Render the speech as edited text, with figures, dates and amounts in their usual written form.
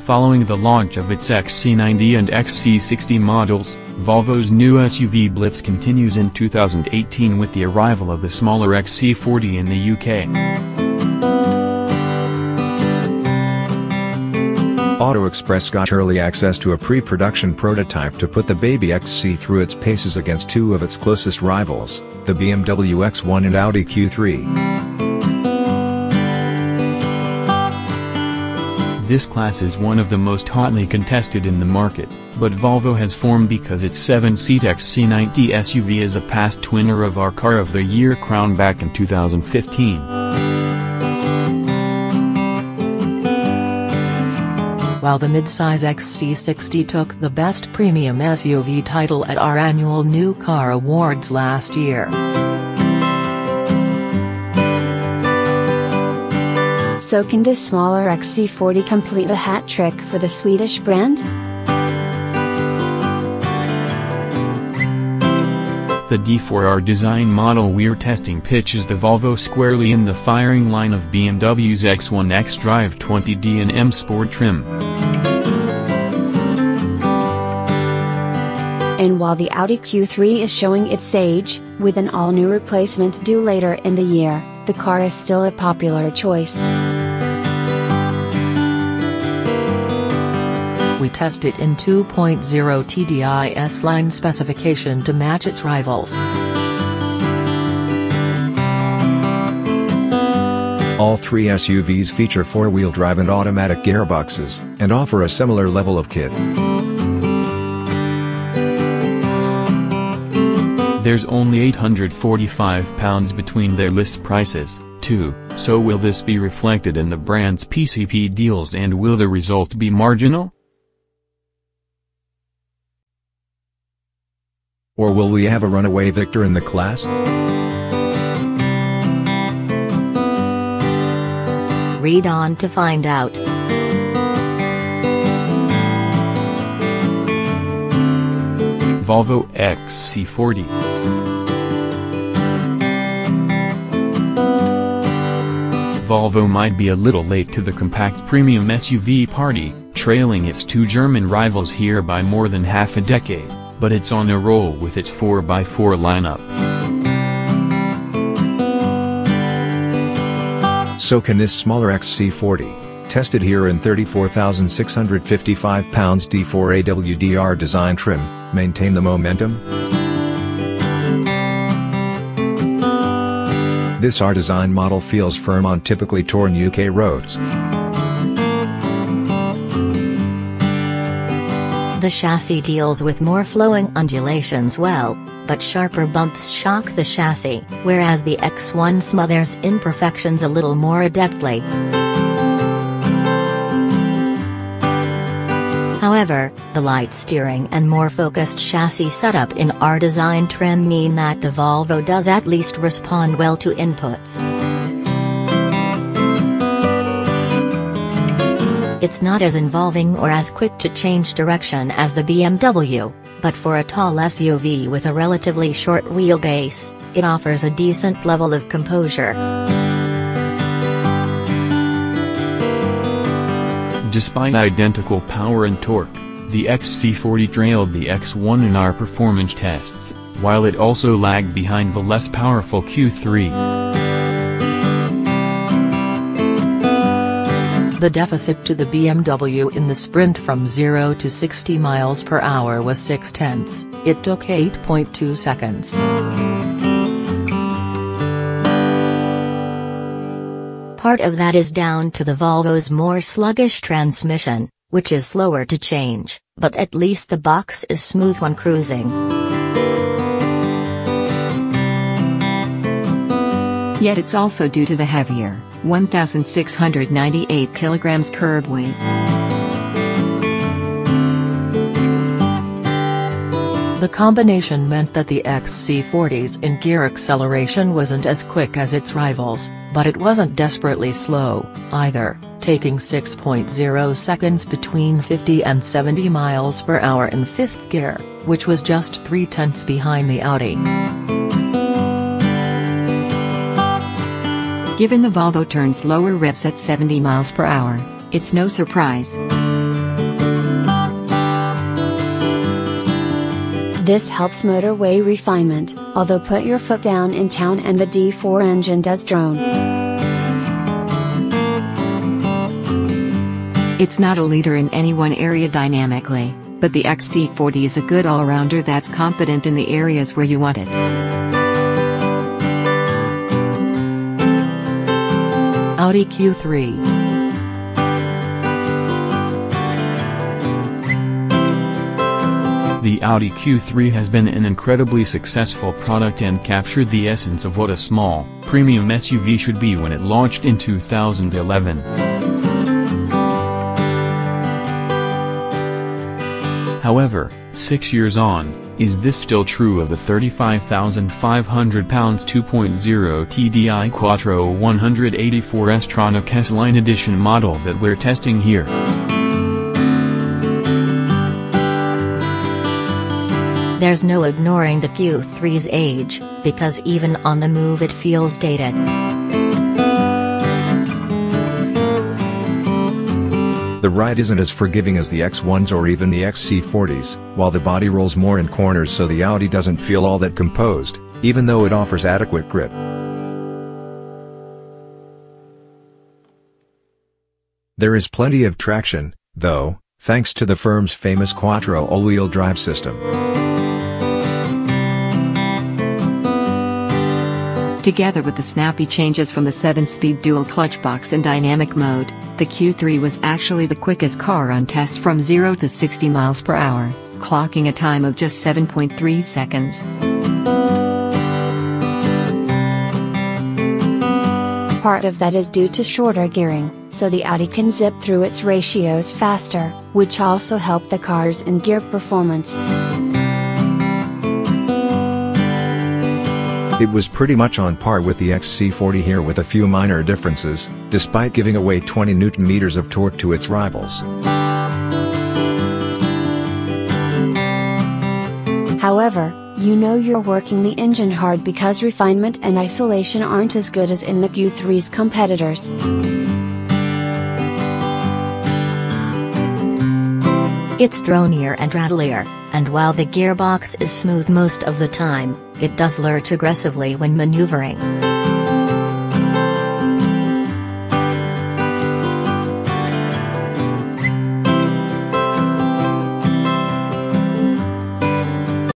Following the launch of its XC90 and XC60 models, Volvo's new SUV blitz continues in 2018 with the arrival of the smaller XC40 in the UK. Auto Express got early access to a pre-production prototype to put the baby XC through its paces against two of its closest rivals, the BMW X1 and Audi Q3. This class is one of the most hotly contested in the market, but Volvo has formed because its 7-seat XC90 SUV is a past winner of our Car of the Year crown back in 2015. While the midsize XC60 took the Best Premium SUV title at our annual New Car Awards last year. So can this smaller XC40 complete the hat trick for the Swedish brand? The D4R design model we're testing pitches the Volvo squarely in the firing line of BMW's X1 xDrive 20D and M Sport trim. And while the Audi Q3 is showing its age, with an all-new replacement due later in the year, the car is still a popular choice. We test it in 2.0 TDI S-Line specification to match its rivals. All three SUVs feature four-wheel drive and automatic gearboxes, and offer a similar level of kit. There's only £845 between their list prices, too, so will this be reflected in the brand's PCP deals and will the result be marginal? Or will we have a runaway victor in the class? Read on to find out. Volvo XC40. Volvo might be a little late to the compact premium SUV party, trailing its two German rivals here by more than half a decade, but it's on a roll with its 4x4 lineup. So can this smaller XC40, tested here in £34,655 D4 AWDR design trim, maintain the momentum? This R design model feels firm on typically torn UK roads. The chassis deals with more flowing undulations well, but sharper bumps shock the chassis, whereas the X1 smothers imperfections a little more adeptly. However, the light steering and more focused chassis setup in our design trim mean that the Volvo does at least respond well to inputs. It's not as involving or as quick to change direction as the BMW, but for a tall SUV with a relatively short wheelbase, it offers a decent level of composure. Despite identical power and torque, the XC40 trailed the X1 in our performance tests, while it also lagged behind the less powerful Q3. The deficit to the BMW in the sprint from 0 to 60 miles per hour was 0.6. It took 8.2 seconds. Part of that is down to the Volvo's more sluggish transmission, which is slower to change, but at least the box is smooth when cruising. Yet it's also due to the heavier, 1,698 kilograms curb weight. The combination meant that the XC40's in-gear acceleration wasn't as quick as its rivals, but it wasn't desperately slow, either, taking 6.0 seconds between 50 and 70 miles per hour in fifth gear, which was just 0.3 behind the Audi. Given the Volvo turns lower revs at 70 miles per hour, it's no surprise. This helps motorway refinement, although put your foot down in town and the D4 engine does drone. It's not a leader in any one area dynamically, but the XC40 is a good all-rounder that's competent in the areas where you want it. Audi Q3. The Audi Q3 has been an incredibly successful product and captured the essence of what a small, premium SUV should be when it launched in 2011. However, 6 years on, is this still true of the £35,500 2.0 TDI Quattro 184 S-tronic S-Line Edition model that we're testing here? There's no ignoring the Q3's age, because even on the move it feels dated. The ride isn't as forgiving as the X1s or even the XC40s, while the body rolls more in corners, so the Audi doesn't feel all that composed, even though it offers adequate grip. There is plenty of traction, though, thanks to the firm's famous Quattro all-wheel drive system. Together with the snappy changes from the 7-speed dual clutch box in dynamic mode, the Q3 was actually the quickest car on test from 0 to 60 miles per hour, clocking a time of just 7.3 seconds. Part of that is due to shorter gearing, so the Audi can zip through its ratios faster, which also helped the cars in gear performance. It was pretty much on par with the XC40 here, with a few minor differences, despite giving away 20 Nm of torque to its rivals. However, you know you're working the engine hard because refinement and isolation aren't as good as in the Q3's competitors. It's dronier and rattlier, and while the gearbox is smooth most of the time, it does lurch aggressively when maneuvering.